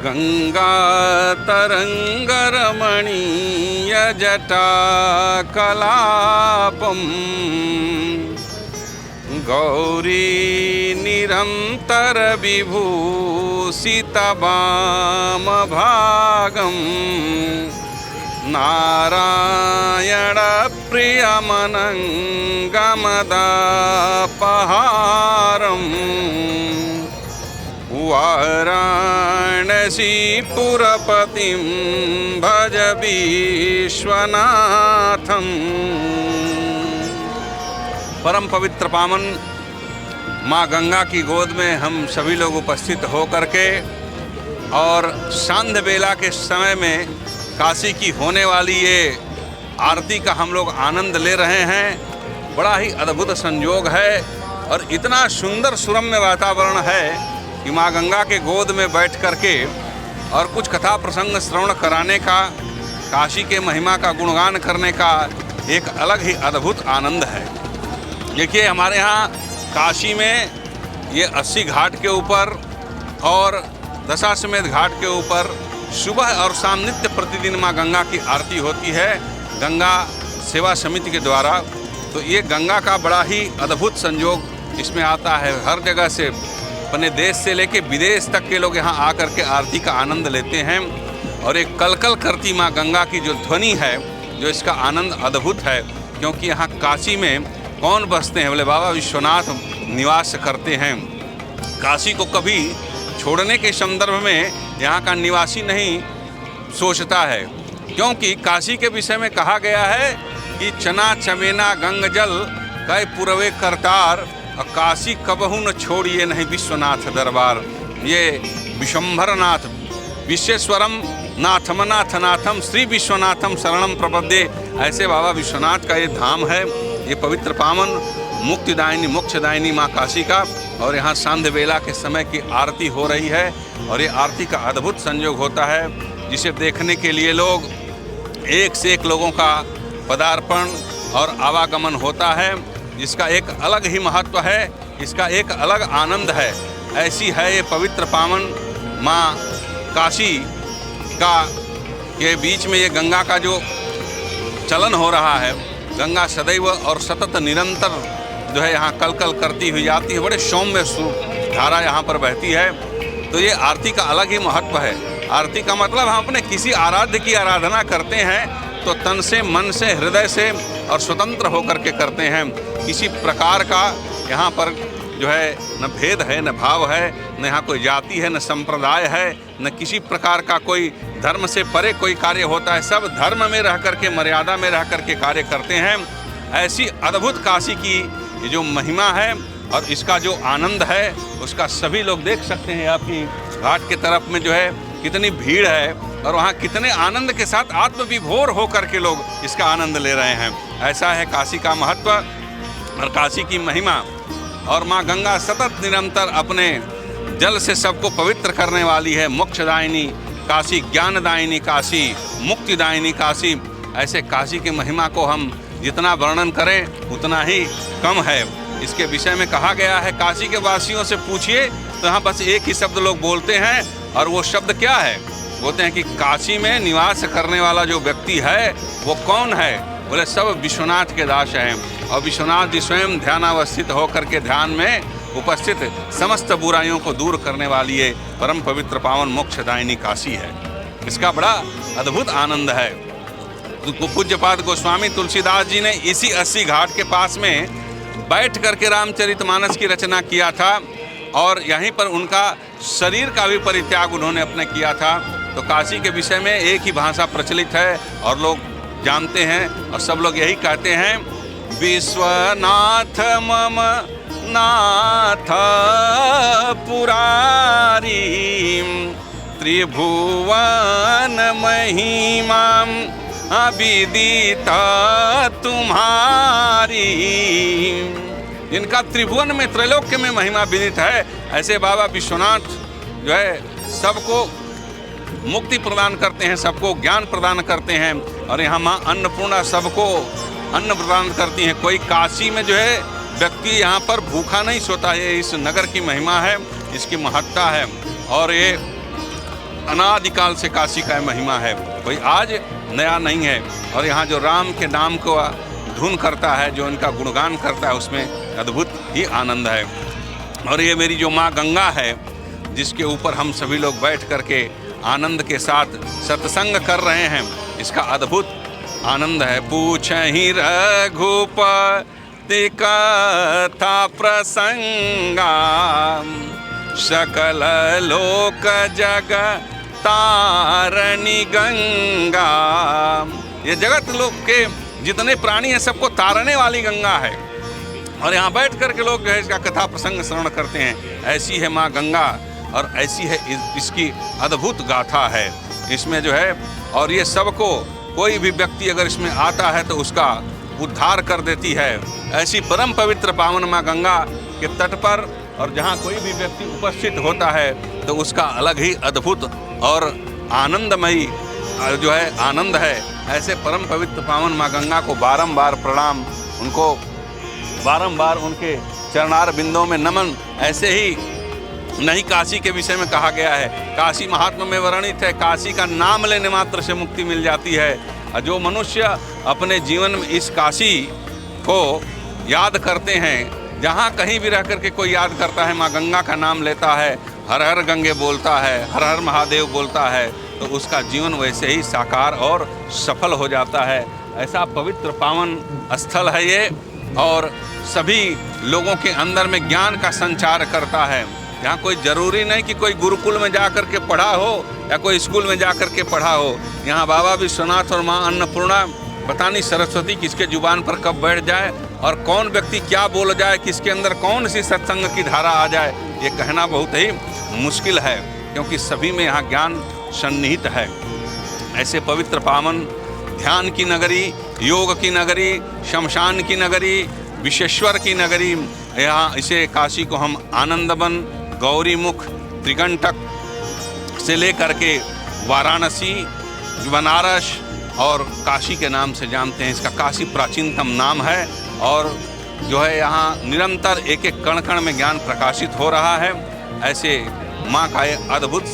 गंगा तरंग रमणीय जटा कलापम गौरी निरंतर विभूषित वाम भागम नारायण प्रियमनंगमदापहारम वाराणसीपुरपतिं भज विश्वनाथम। परम पवित्र पावन माँ गंगा की गोद में हम सभी लोग उपस्थित होकर के और सांध्य बेला के समय में काशी की होने वाली ये आरती का हम लोग आनंद ले रहे हैं। बड़ा ही अद्भुत संयोग है और इतना सुंदर सुरम्य वातावरण है कि माँ गंगा के गोद में बैठ करके और कुछ कथा प्रसंग श्रवण कराने का, काशी के महिमा का गुणगान करने का एक अलग ही अद्भुत आनंद है। देखिए हमारे यहाँ काशी में ये 80 घाट के ऊपर और दशाश्वमेध घाट के ऊपर सुबह और शाम नित्य प्रतिदिन माँ गंगा की आरती होती है गंगा सेवा समिति के द्वारा। तो ये गंगा का बड़ा ही अद्भुत संयोग इसमें आता है। हर जगह से, अपने देश से लेके विदेश तक के लोग यहाँ आकर के आरती का आनंद लेते हैं। और एक कलकल करती माँ गंगा की जो ध्वनि है, जो इसका आनंद अद्भुत है। क्योंकि यहाँ काशी में कौन बसते हैं? बोले बाबा विश्वनाथ निवास करते हैं। काशी को कभी छोड़ने के संदर्भ में यहाँ का निवासी नहीं सोचता है, क्योंकि काशी के विषय में कहा गया है कि चना चमेना गंग जल कै पुरवे करतार और काशी कबहू न छोड़िए नहीं विश्वनाथ दरबार। ये विशंभर नाथ विश्वेश्वरम नाथमनाथ नाथम श्री विश्वनाथम शरणम प्रपद्ये, ऐसे बाबा विश्वनाथ का ये धाम है। ये पवित्र पावन मुक्तिदायिनी मोक्षदायिनी माँ काशी का। और यहाँ सांध्य बेला के समय की आरती हो रही है और ये आरती का अद्भुत संयोग होता है, जिसे देखने के लिए लोग एक से एक लोगों का पदार्पण और आवागमन होता है। जिसका एक अलग ही महत्व है, इसका एक अलग आनंद है। ऐसी है ये पवित्र पावन माँ काशी का के बीच में ये गंगा का जो चलन हो रहा है। गंगा सदैव और सतत निरंतर जो है यहाँ कलकल करती हुई आती है। बड़े सौम्य धारा यहाँ पर बहती है। तो ये आरती का अलग ही महत्व है। आरती का मतलब हम अपने किसी आराध्य की आराधना करते हैं तो तन से, मन से, हृदय से और स्वतंत्र होकर के करते हैं। किसी प्रकार का यहाँ पर जो है न भेद है, न भाव है, न यहाँ कोई जाति है, न संप्रदाय है, न किसी प्रकार का कोई धर्म से परे कोई कार्य होता है। सब धर्म में रह करके, मर्यादा में रह करके कार्य करते हैं। ऐसी अद्भुत काशी की ये जो महिमा है और इसका जो आनंद है उसका सभी लोग देख सकते हैं। आपकी घाट के तरफ में जो है कितनी भीड़ है और वहाँ कितने आनंद के साथ आत्मविभोर होकर के लोग इसका आनंद ले रहे हैं। ऐसा है काशी का महत्व और काशी की महिमा। और माँ गंगा सतत निरंतर अपने जल से सबको पवित्र करने वाली है। मोक्षदायिनी काशी, ज्ञानदायिनी काशी, मुक्तिदायिनी काशी। ऐसे काशी की महिमा को हम जितना वर्णन करें उतना ही कम है। इसके विषय में कहा गया है, काशी के वासियों से पूछिए तो यहाँ बस एक ही शब्द लोग बोलते हैं। और वो शब्द क्या है? बोलते हैं कि काशी में निवास करने वाला जो व्यक्ति है वो कौन है? बोले सब विश्वनाथ के दास हैं। और विश्वनाथ जी स्वयं ध्यानावस्थित होकर के ध्यान में उपस्थित समस्त बुराइयों को दूर करने वाली ये परम पवित्र पावन मोक्षदायिनी काशी है। इसका बड़ा अद्भुत आनंद है। पूज्यपाद गोस्वामी तुलसीदास जी ने इसी 80 घाट के पास में बैठ करके रामचरितमानस की रचना किया था और यहीं पर उनका शरीर का भी परित्याग उन्होंने अपने किया था। तो काशी के विषय में एक ही भाषा प्रचलित है और लोग जानते हैं और सब लोग यही कहते हैं, विश्वनाथ मम नाथ पुरारी त्रिभुवन महिमाम अविदित तुम्हारी। जिनका त्रिभुवन में, त्रैलोक्य में महिमा विदित है, ऐसे बाबा विश्वनाथ जो है सबको मुक्ति प्रदान करते हैं, सबको ज्ञान प्रदान करते हैं। और यहाँ माँ अन्नपूर्णा सबको अन्न प्रदान करती हैं। कोई काशी में जो है व्यक्ति यहाँ पर भूखा नहीं सोता है। इस नगर की महिमा है, इसकी महत्ता है। और ये अनादिकाल से काशी का महिमा है, कोई आज नया नहीं है। और यहाँ जो राम के नाम को धुन करता है, जो इनका गुणगान करता है, उसमें अद्भुत ही आनंद है। और ये मेरी जो माँ गंगा है, जिसके ऊपर हम सभी लोग बैठ करके आनंद के साथ सत्संग कर रहे हैं, इसका अद्भुत आनंद है। पूछहि रघुपति कथा प्रसंगा, सकल लोक जग तारणी गंगा। ये जगत लोक के जितने प्राणी हैं सबको तारने वाली गंगा है। और यहाँ बैठ कर के लोग जो है इसका कथा प्रसंग श्रवण करते हैं। ऐसी है माँ गंगा और ऐसी है इसकी अद्भुत गाथा है इसमें जो है। और ये सबको, कोई भी व्यक्ति अगर इसमें आता है तो उसका उद्धार कर देती है। ऐसी परम पवित्र पावन माँ गंगा के तट पर और जहाँ कोई भी व्यक्ति उपस्थित होता है तो उसका अलग ही अद्भुत और आनंदमयी जो है आनंद है। ऐसे परम पवित्र पावन माँ गंगा को बारंबार प्रणाम, उनको बारंबार उनके चरणार बिंदों में नमन। ऐसे ही नहीं काशी के विषय में कहा गया है, काशी महात्मा में वर्णित है, काशी का नाम लेने मात्र से मुक्ति मिल जाती है। और जो मनुष्य अपने जीवन में इस काशी को याद करते हैं, जहाँ कहीं भी रह करके कोई याद करता है, माँ गंगा का नाम लेता है, हर हर गंगे बोलता है, हर हर महादेव बोलता है, तो उसका जीवन वैसे ही साकार और सफल हो जाता है। ऐसा पवित्र पावन स्थल है ये, और सभी लोगों के अंदर में ज्ञान का संचार करता है। यहाँ कोई ज़रूरी नहीं कि कोई गुरुकुल में जा कर के पढ़ा हो या कोई स्कूल में जा कर के पढ़ा हो। यहाँ बाबा विश्वनाथ और माँ अन्नपूर्णा, पता नहीं सरस्वती किसके जुबान पर कब बैठ जाए और कौन व्यक्ति क्या बोल जाए, किसके अंदर कौन सी सत्संग की धारा आ जाए, ये कहना बहुत ही मुश्किल है, क्योंकि सभी में यहाँ ज्ञान सन्निहित है। ऐसे पवित्र पावन ध्यान की नगरी, योग की नगरी, शमशान की नगरी, विश्वेश्वर की नगरी, यहाँ इसे काशी को हम आनंदवन, गौरीमुख, त्रिकंटक से लेकर के वाराणसी, बनारस और काशी के नाम से जानते हैं। इसका काशी प्राचीनतम नाम है और जो है यहाँ निरंतर एक एक कण कण में ज्ञान प्रकाशित हो रहा है। ऐसे माँ का ये अद्भुत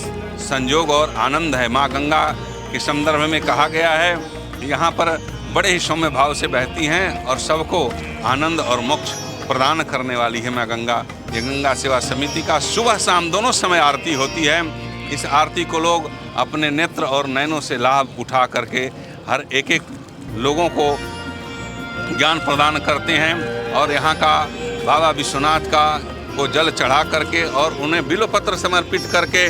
संयोग और आनंद है। माँ गंगा के संदर्भ में कहा गया है, यहाँ पर बड़े ही सौम्य भाव से बहती हैं और सबको आनंद और मोक्ष प्रदान करने वाली है माँ गंगा। ये गंगा सेवा समिति का सुबह शाम दोनों समय आरती होती है। इस आरती को लोग अपने नेत्र और नयनों से लाभ उठा करके हर एक एक लोगों को ज्ञान प्रदान करते हैं। और यहाँ का बाबा विश्वनाथ का को जल चढ़ा करके और उन्हें बिल्वपत्र समर्पित करके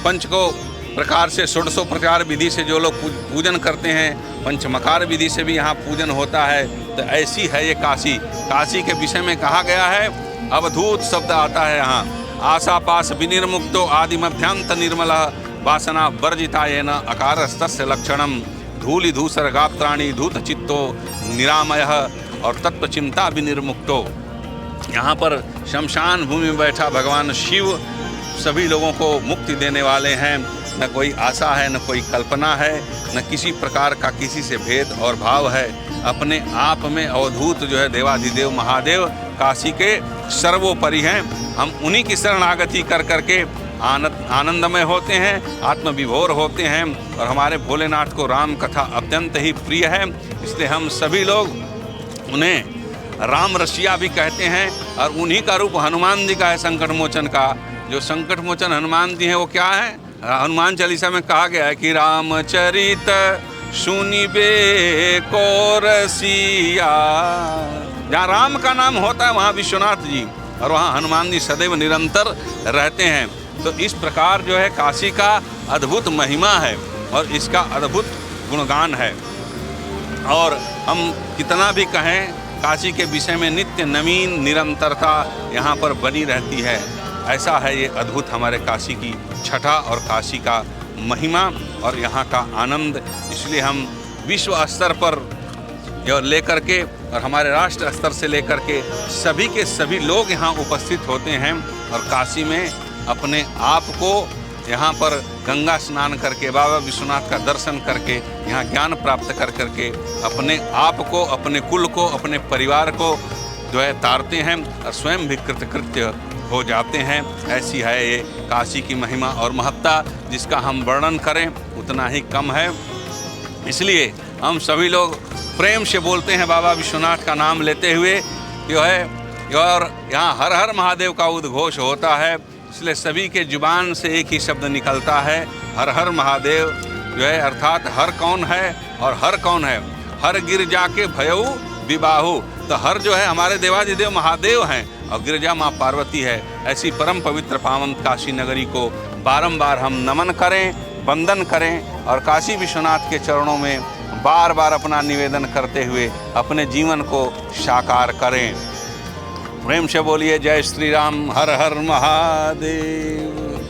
पंचको प्रकार से षोडशोपचार विधि से जो लोग पूजन करते हैं, पंचमकार विधि से भी यहाँ पूजन होता है। तो ऐसी है ये काशी। काशी के विषय में कहा गया है, अवधूत शब्द आता है यहाँ, आशा पास विनिर्मुक्तो आदि मध्यांत निर्मल वासना वर्जिता येन अकारस्तस्य लक्षणम धूलि धूसर गात्राणी धूत चित्तो निरामय और तत्व चिंता विनिर्मुक्तो। यहाँ पर शमशान भूमि में बैठा भगवान शिव सभी लोगों को मुक्ति देने वाले हैं। न कोई आशा है, न कोई कल्पना है, न किसी प्रकार का किसी से भेद और भाव है। अपने आप में अवधूत जो है देवाधिदेव महादेव काशी के सर्वोपरि हैं। हम उन्हीं की शरणागति कर करके आनंदमय होते हैं, आत्मविभोर होते हैं। और हमारे भोलेनाथ को राम कथा अत्यंत ही प्रिय है, इसलिए हम सभी लोग उन्हें राम रसिया भी कहते हैं। और उन्हीं का रूप हनुमान जी का है, संकट मोचन का। जो संकट मोचन हनुमान जी हैं वो क्या है? हनुमान चालीसा में कहा गया है कि रामचरित सुनिबे को रसिया। जहाँ राम का नाम होता है वहाँ विश्वनाथ जी और वहाँ हनुमान जी सदैव निरंतर रहते हैं। तो इस प्रकार जो है काशी का अद्भुत महिमा है और इसका अद्भुत गुणगान है। और हम कितना भी कहें, काशी के विषय में नित्य नवीन निरंतरता यहाँ पर बनी रहती है। ऐसा है ये अद्भुत हमारे काशी की छठा और काशी का महिमा और यहाँ का आनंद। इसलिए हम विश्व स्तर पर लेकर के और हमारे राष्ट्र स्तर से लेकर के सभी लोग यहाँ उपस्थित होते हैं और काशी में अपने आप को यहाँ पर गंगा स्नान करके, बाबा विश्वनाथ का दर्शन करके, यहाँ ज्ञान प्राप्त कर करके अपने आप को, अपने कुल को, अपने परिवार को जो है तारते हैं और स्वयं भी कृतकृत्य हो जाते हैं। ऐसी है ये काशी की महिमा और महत्ता, जिसका हम वर्णन करें उतना ही कम है। इसलिए हम सभी लोग प्रेम से बोलते हैं बाबा विश्वनाथ का नाम लेते हुए जो है, और यहाँ हर हर महादेव का उद्घोष होता है। इसलिए सभी के जुबान से एक ही शब्द निकलता है, हर हर महादेव जो है, अर्थात हर कौन है और हर कौन है। हर गिरजा के भयऊ विबाहु, तो हर जो है हमारे देवाधिदेव महादेव हैं और गिरजा माँ पार्वती है। ऐसी परम पवित्र पावन काशी नगरी को बारंबार हम नमन करें, वंदन करें और काशी विश्वनाथ के चरणों में बार बार अपना निवेदन करते हुए अपने जीवन को साकार करें। प्रेम से बोलिए जय श्री राम, हर हर महादेव।